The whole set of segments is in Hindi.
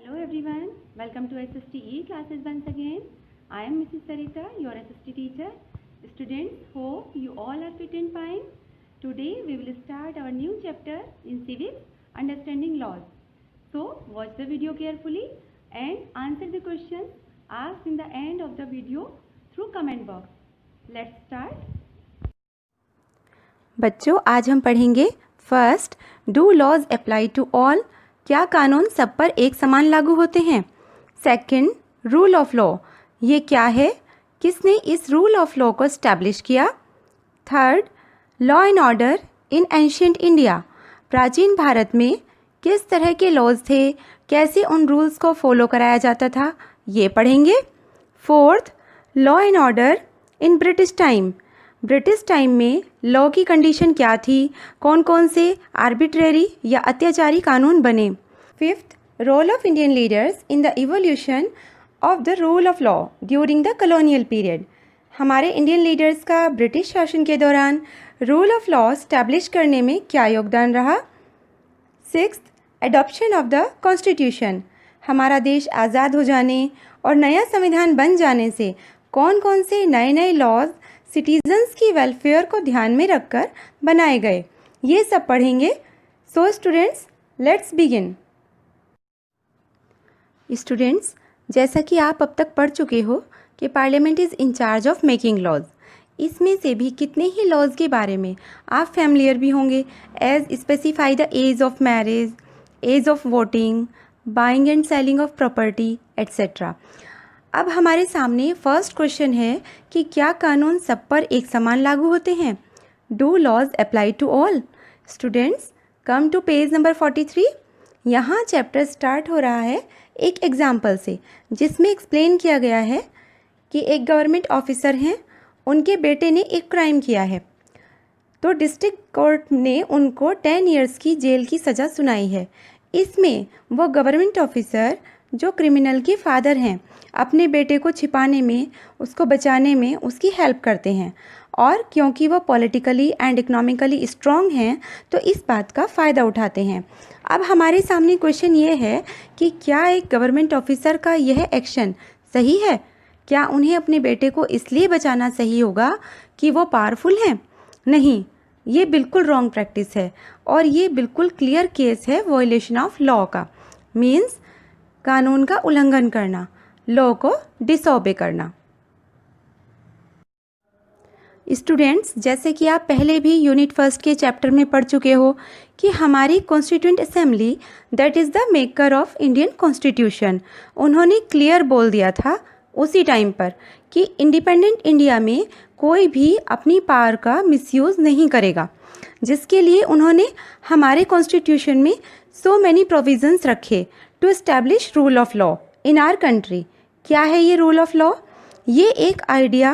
Hello everyone, welcome to SSTE classes once again. I am Mrs. Sarita, your SST teacher. Students, hope you all are fit and fine. Today we will start our new chapter in civics, understanding laws. So watch the video carefully and answer the questions asked in the end of the video through comment box. Let's start. बच्चों आज हम पढ़ेंगे first, do laws apply to all, क्या कानून सब पर एक समान लागू होते हैं। सेकंड, रूल ऑफ लॉ, ये क्या है, किसने इस रूल ऑफ लॉ को स्टैब्लिश किया। Third, law and order in ancient India, प्राचीन भारत में किस तरह के लॉज थे, कैसे उन रूल्स को फॉलो कराया जाता था, ये पढ़ेंगे। Fourth, law and order in British time, British time में लॉ की कंडीशन क्या थी, कौन कौन से आर्बिट्रेरी या अत्याचारी कानून बने। Fifth, role of Indian leaders in the evolution of the rule of law during the colonial period, हमारे इंडियन लीडर्स का ब्रिटिश शासन के दौरान रूल ऑफ लॉ स्टैब्लिश करने में क्या योगदान रहा। Sixth, adoption of the constitution, हमारा देश आज़ाद हो जाने और नया संविधान बन जाने से कौन कौन से नए नए लॉज सिटीजन्स की वेलफेयर को ध्यान में रखकर बनाए गए, ये सब पढ़ेंगे। So students, let's begin. Students, जैसा कि आप अब तक पढ़ चुके हो कि parliament is in charge of making laws, इसमें से भी कितने ही लॉज के बारे में आप फैमिलियर भी होंगे, as specify the age of marriage, age of voting, buying and selling of property etcetera. अब हमारे सामने फर्स्ट क्वेश्चन है कि क्या कानून सब पर एक समान लागू होते हैं। Do laws apply to all. Students, come to page number 43। यहाँ चैप्टर स्टार्ट हो रहा है एक एग्जाम्पल से, जिसमें एक्सप्लेन किया गया है कि एक गवर्नमेंट ऑफिसर हैं, उनके बेटे ने एक क्राइम किया है, तो डिस्ट्रिक्ट कोर्ट ने उनको 10 इयर्स की जेल की सज़ा सुनाई है। इसमें वो गवर्नमेंट ऑफिसर जो क्रिमिनल के फादर हैं, अपने बेटे को छिपाने में, उसको बचाने में उसकी हेल्प करते हैं, और क्योंकि वो पॉलिटिकली एंड इकोनॉमिकली स्ट्रॉन्ग हैं तो इस बात का फ़ायदा उठाते हैं। अब हमारे सामने क्वेश्चन ये है कि क्या एक गवर्नमेंट ऑफिसर का यह एक्शन सही है, क्या उन्हें अपने बेटे को इसलिए बचाना सही होगा कि वो पावरफुल हैं। नहीं, ये बिल्कुल रॉन्ग प्रैक्टिस है और ये बिल्कुल क्लियर केस है वायलेशन ऑफ लॉ का। मीन्स कानून का उल्लंघन करना, लॉ को डिसओबे करना। स्टूडेंट्स, जैसे कि आप पहले भी यूनिट फर्स्ट के चैप्टर में पढ़ चुके हो कि हमारी constituent assembly that is the maker of Indian constitution, उन्होंने क्लियर बोल दिया था उसी टाइम पर कि इंडिपेंडेंट इंडिया में कोई भी अपनी पावर का मिसयूज़ नहीं करेगा, जिसके लिए उन्होंने हमारे कॉन्स्टिट्यूशन में सो मैनी प्रोविजंस रखे to establish rule of law in our country. क्या है ये रूल ऑफ लॉ? ये एक आइडिया,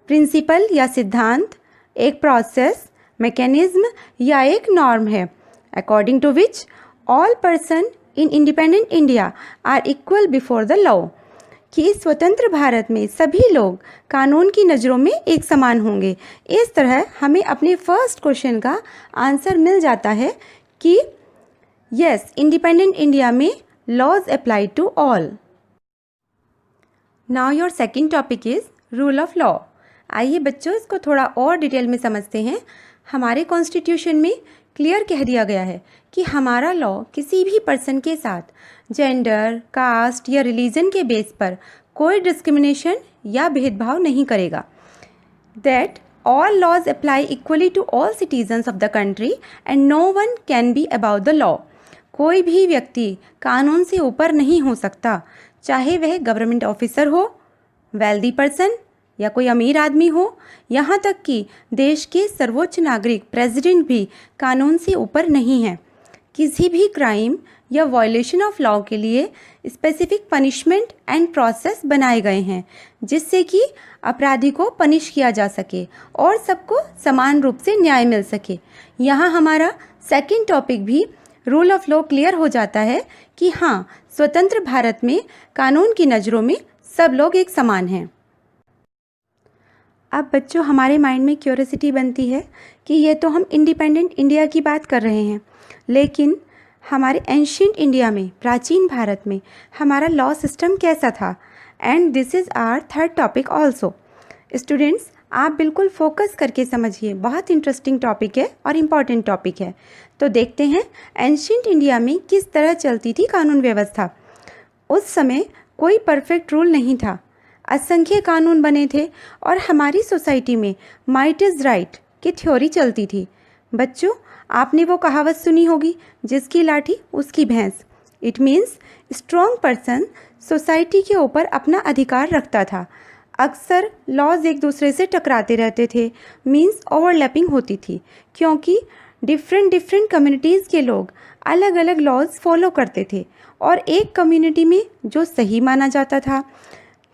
प्रिंसिपल या सिद्धांत, एक प्रोसेस, मैकेनिज्म या एक नॉर्म है according to which all person in independent India are equal before the law, कि स्वतंत्र भारत में सभी लोग कानून की नज़रों में एक समान होंगे। इस तरह हमें अपने फर्स्ट क्वेश्चन का आंसर मिल जाता है कि यस, इंडिपेंडेंट इंडिया में laws apply to all. Now your second topic is rule of law. आइए बच्चों, इसको थोड़ा और डिटेल में समझते हैं। हमारे कॉन्स्टिट्यूशन में क्लियर कह दिया गया है कि हमारा लॉ किसी भी पर्सन के साथ जेंडर, कास्ट या रिलीजन के बेस पर कोई डिस्क्रिमिनेशन या भेदभाव नहीं करेगा। That all laws apply equally to all citizens of the country and no one can be about the law, कोई भी व्यक्ति कानून से ऊपर नहीं हो सकता, चाहे वह गवर्नमेंट ऑफिसर हो, वेल्दी पर्सन या कोई अमीर आदमी हो, यहाँ तक कि देश के सर्वोच्च नागरिक प्रेसिडेंट भी कानून से ऊपर नहीं है। किसी भी क्राइम या वायलेशन ऑफ लॉ के लिए स्पेसिफिक पनिशमेंट एंड प्रोसेस बनाए गए हैं, जिससे कि अपराधी को पनिश किया जा सके और सबको समान रूप से न्याय मिल सके। यहाँ हमारा सेकंड टॉपिक भी रूल ऑफ लॉ क्लियर हो जाता है कि हाँ, स्वतंत्र भारत में कानून की नज़रों में सब लोग एक समान हैं। अब बच्चों, हमारे माइंड में क्यूरियोसिटी बनती है कि ये तो हम इंडिपेंडेंट इंडिया की बात कर रहे हैं, लेकिन हमारे एंशियंट इंडिया में, प्राचीन भारत में हमारा लॉ सिस्टम कैसा था। And this is our third topic also. Students, आप बिल्कुल फोकस करके समझिए, बहुत इंटरेस्टिंग टॉपिक है और इम्पॉर्टेंट टॉपिक है। तो देखते हैं एंशियंट इंडिया में किस तरह चलती थी कानून व्यवस्था। उस समय कोई परफेक्ट रूल नहीं था, असंख्य कानून बने थे और हमारी सोसाइटी में माइट इज़ राइट की थ्योरी चलती थी। बच्चों, आपने वो कहावत सुनी होगी, जिसकी लाठी उसकी भैंस। It means strong person society के ऊपर अपना अधिकार रखता था। अक्सर लॉज एक दूसरे से टकराते रहते थे, मीन्स ओवरलैपिंग होती थी, क्योंकि डिफरेंट कम्युनिटीज़ के लोग अलग अलग लॉज फॉलो करते थे और एक कम्युनिटी में जो सही माना जाता था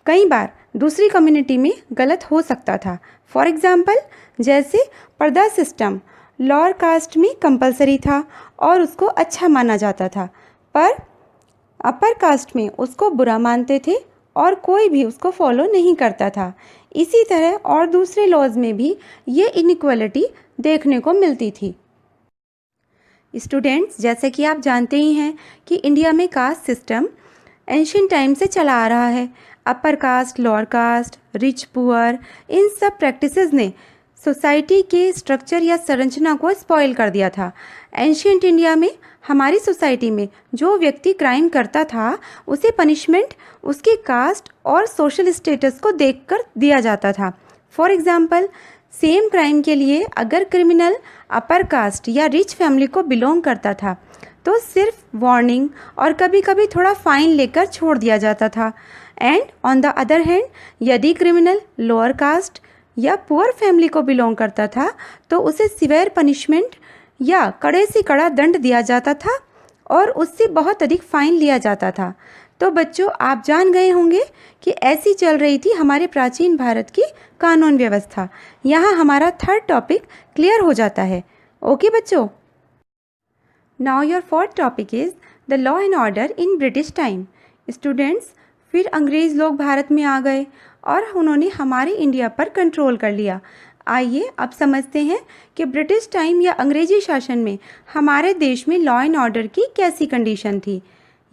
कई बार दूसरी कम्युनिटी में गलत हो सकता था। फॉर एग्ज़ाम्पल, जैसे पर्दा सिस्टम लोअर कास्ट में कंपलसरी था और उसको अच्छा माना जाता था, पर अपर कास्ट में उसको बुरा मानते थे और कोई भी उसको फॉलो नहीं करता था। इसी तरह और दूसरे लॉज में भी ये इनइक्वालिटी देखने को मिलती थी। स्टूडेंट्स, जैसे कि आप जानते ही हैं कि इंडिया में कास्ट सिस्टम एंशियंट टाइम से चला आ रहा है। Upper caste, lower caste, rich poor, इन सब प्रैक्टिसेस ने सोसाइटी के स्ट्रक्चर या संरचना को स्पॉइल कर दिया था। एंशियंट इंडिया में हमारी सोसाइटी में जो व्यक्ति क्राइम करता था उसे पनिशमेंट उसके कास्ट और सोशल स्टेटस को देखकर दिया जाता था। फॉर एग्ज़ाम्पल, सेम क्राइम के लिए अगर क्रिमिनल अपर कास्ट या रिच फैमिली को बिलोंग करता था तो सिर्फ वार्निंग और कभी कभी थोड़ा फाइन लेकर छोड़ दिया जाता था। And on the other hand, यदि क्रिमिनल लोअर कास्ट या पुअर फैमिली को बिलोंग करता था तो उसे सिवियर पनिशमेंट या कड़े से कड़ा दंड दिया जाता था और उससे बहुत अधिक फाइन लिया जाता था। तो बच्चों, आप जान गए होंगे कि ऐसी चल रही थी हमारे प्राचीन भारत की कानून व्यवस्था। यहाँ हमारा थर्ड टॉपिक क्लियर हो जाता है। ओके बच्चों, now your fourth topic is the law and order in British time. Students, फिर अंग्रेज़ लोग भारत में आ गए और उन्होंने हमारे इंडिया पर कंट्रोल कर लिया। आइए अब समझते हैं कि ब्रिटिश टाइम या अंग्रेजी शासन में हमारे देश में लॉ एंड ऑर्डर की कैसी कंडीशन थी।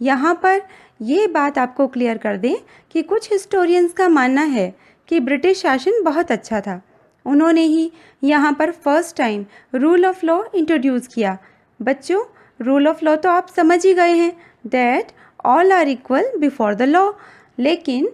यहाँ पर ये बात आपको क्लियर कर दें कि कुछ हिस्टोरियंस का मानना है कि ब्रिटिश शासन बहुत अच्छा था। उन्होंने ही यहाँ पर first time rule of law introduce किया। बच्चों, रूल ऑफ लॉ तो आप समझ ही गए हैं, that all are equal before the law. लेकिन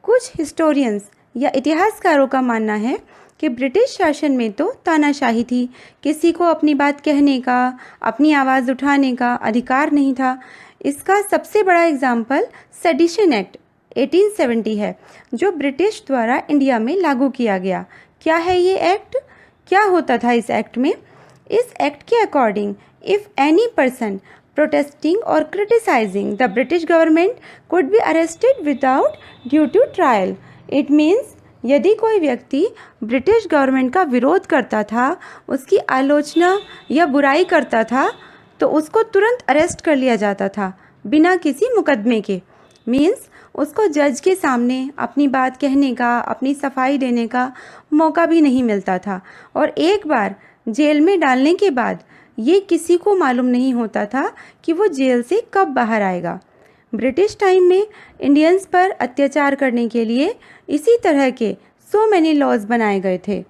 कुछ हिस्टोरियंस या इतिहासकारों का मानना है कि ब्रिटिश शासन में तो तानाशाही थी, किसी को अपनी बात कहने का, अपनी आवाज़ उठाने का अधिकार नहीं था। इसका सबसे बड़ा एग्जाम्पल सेडिशन एक्ट 1870 है, जो ब्रिटिश द्वारा इंडिया में लागू किया गया। क्या है ये एक्ट? क्या होता था इस एक्ट में? इस एक्ट के according, if any person protesting or criticizing the British government could be arrested without due to trial. It means यदि कोई व्यक्ति ब्रिटिश गवर्नमेंट का विरोध करता था, उसकी आलोचना या बुराई करता था, तो उसको तुरंत अरेस्ट कर लिया जाता था बिना किसी मुकदमे के। मीन्स उसको जज के सामने अपनी बात कहने का, अपनी सफाई देने का मौका भी नहीं मिलता था और एक बार जेल में डालने के बाद ये किसी को मालूम नहीं होता था कि वो जेल से कब बाहर आएगा। ब्रिटिश टाइम में इंडियंस पर अत्याचार करने के लिए इसी तरह के सो मैनी लॉज बनाए गए थे।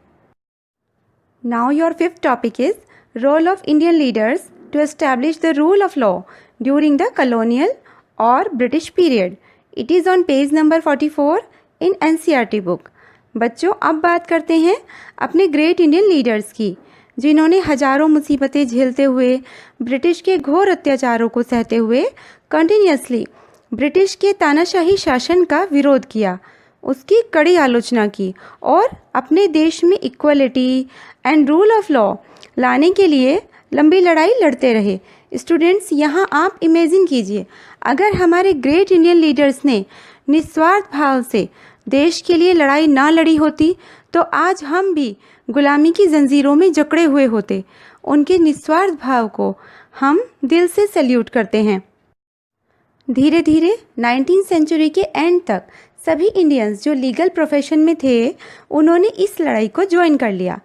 Now your fifth topic is role of Indian leaders to establish the rule of law during the colonial और British period. It is on page number 44 in NCERT book. बच्चों, अब बात करते हैं अपने ग्रेट इंडियन लीडर्स की, जिन्होंने हजारों मुसीबतें झेलते हुए, ब्रिटिश के घोर अत्याचारों को सहते हुए कंटिन्यूसली ब्रिटिश के तानाशाही शासन का विरोध किया, उसकी कड़ी आलोचना की और अपने देश में equality and rule of law लाने के लिए लंबी लड़ाई लड़ते रहे। स्टूडेंट्स, यहाँ आप इमेजिन कीजिए, अगर हमारे ग्रेट इंडियन लीडर्स ने निस्वार्थ भाव से देश के लिए लड़ाई ना लड़ी होती तो आज हम भी गुलामी की जंजीरों में जकड़े हुए होते। उनके निस्वार्थ भाव को हम दिल से सैल्यूट करते हैं। धीरे धीरे 19th सेंचुरी के एंड तक सभी इंडियंस जो लीगल प्रोफेशन में थे, उन्होंने इस लड़ाई को ज्वाइन कर लिया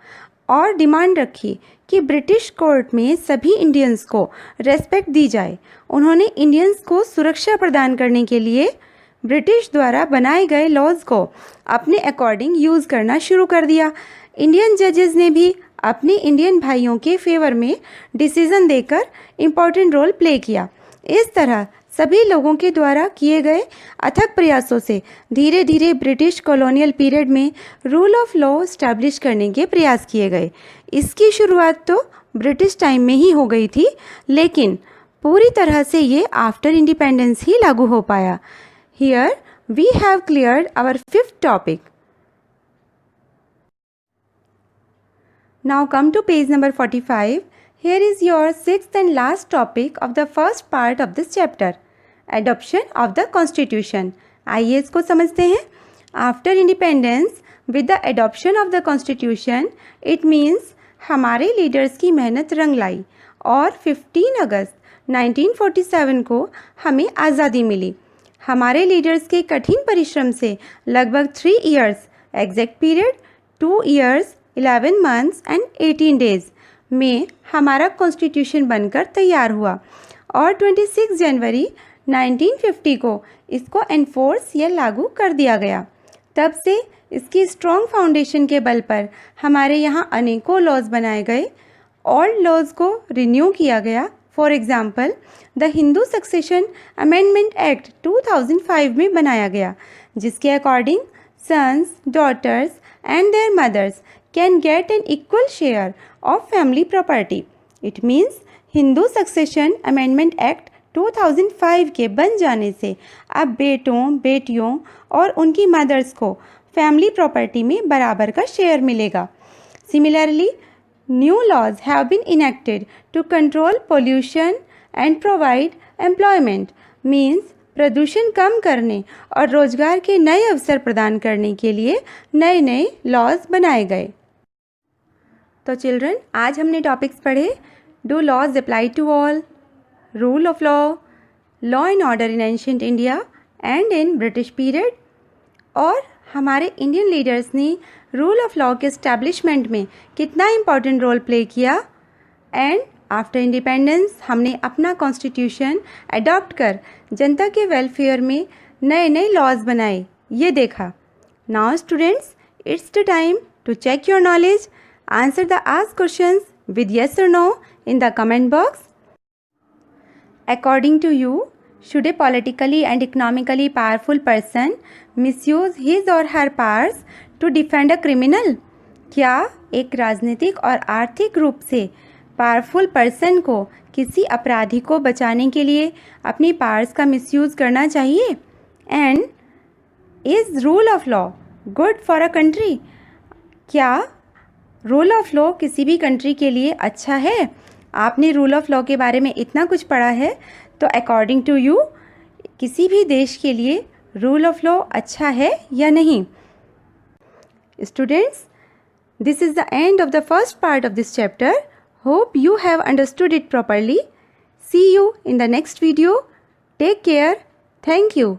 और डिमांड रखी कि ब्रिटिश कोर्ट में सभी इंडियंस को रेस्पेक्ट दी जाए। उन्होंने इंडियंस को सुरक्षा प्रदान करने के लिए ब्रिटिश द्वारा बनाए गए लॉज को अपने अकॉर्डिंग यूज़ करना शुरू कर दिया। इंडियन जजेस ने भी अपने इंडियन भाइयों के फेवर में डिसीजन देकर इम्पोर्टेंट रोल प्ले किया। इस तरह सभी लोगों के द्वारा किए गए अथक प्रयासों से धीरे धीरे ब्रिटिश कॉलोनियल पीरियड में रूल ऑफ लॉ इस्टेब्लिश करने के प्रयास किए गए। इसकी शुरुआत तो ब्रिटिश टाइम में ही हो गई थी, लेकिन पूरी तरह से ये आफ्टर इंडिपेंडेंस ही लागू हो पाया। Here we have cleared our 5th topic. Now come to page number 45. Here is your 6th and last topic of the first part of this chapter, adoption of the constitution. आइए इसको समझते हैं। After independence, with the adoption of the constitution, it means हमारे लीडर्स की मेहनत रंग लाई और 15 अगस्त 1947 को हमें आज़ादी मिली। हमारे लीडर्स के कठिन परिश्रम से लगभग 3 years, exact period 2 years, 11 months and 18 days में हमारा कॉन्स्टिट्यूशन बनकर तैयार हुआ और 26 जनवरी 1950 को इसको एनफोर्स या लागू कर दिया गया। तब से इसकी स्ट्रॉन्ग फाउंडेशन के बल पर हमारे यहाँ अनेकों लॉज बनाए गए। ओल्ड लॉज को रिन्यू किया गया। For example, the Hindu succession amendment act 2005 में बनाया गया, जिसके according sons, daughters and their mothers can get an equal share of family property. It means Hindu succession amendment act 2005 के बन जाने से अब बेटों, बेटियों और उनकी मदर्स को फैमिली प्रॉपर्टी में बराबर का शेयर मिलेगा। Similarly, new laws have been enacted to control pollution and provide employment. Means प्रदूषण कम करने और रोजगार के नए अवसर प्रदान करने के लिए नए नए लॉज बनाए गए। तो चिल्ड्रन, आज हमने टॉपिक्स पढ़े। Do laws apply to all, rule of law, law and order in ancient India and in British period, और हमारे इंडियन लीडर्स ने रूल ऑफ लॉ के इस्टेब्लिशमेंट में कितना इम्पॉर्टेंट रोल प्ले किया। एंड आफ्टर इंडिपेंडेंस हमने अपना कॉन्स्टिट्यूशन अडॉप्ट कर जनता के वेलफेयर में नए नए लॉज बनाए, ये देखा। Now students, it's the time to check your knowledge. Answer the asked questions with yes or no in the comment box. According to you, should a politically and economically powerful person misuse his or her powers to defend a criminal? क्या एक राजनीतिक और आर्थिक रूप से पावरफुल पर्सन को किसी अपराधी को बचाने के लिए अपनी पावर्स का मिसयूज़ करना चाहिए? And is rule of law good for a country? क्या रूल ऑफ लॉ किसी भी कंट्री के लिए अच्छा है? आपने रूल ऑफ लॉ के बारे में इतना कुछ पढ़ा है, तो अकॉर्डिंग टू यू किसी भी देश के लिए रूल ऑफ लॉ अच्छा है या नहीं? Students, this is the end of the first part of this chapter. Hope you have understood it properly. See you in the next video. Take care. Thank you.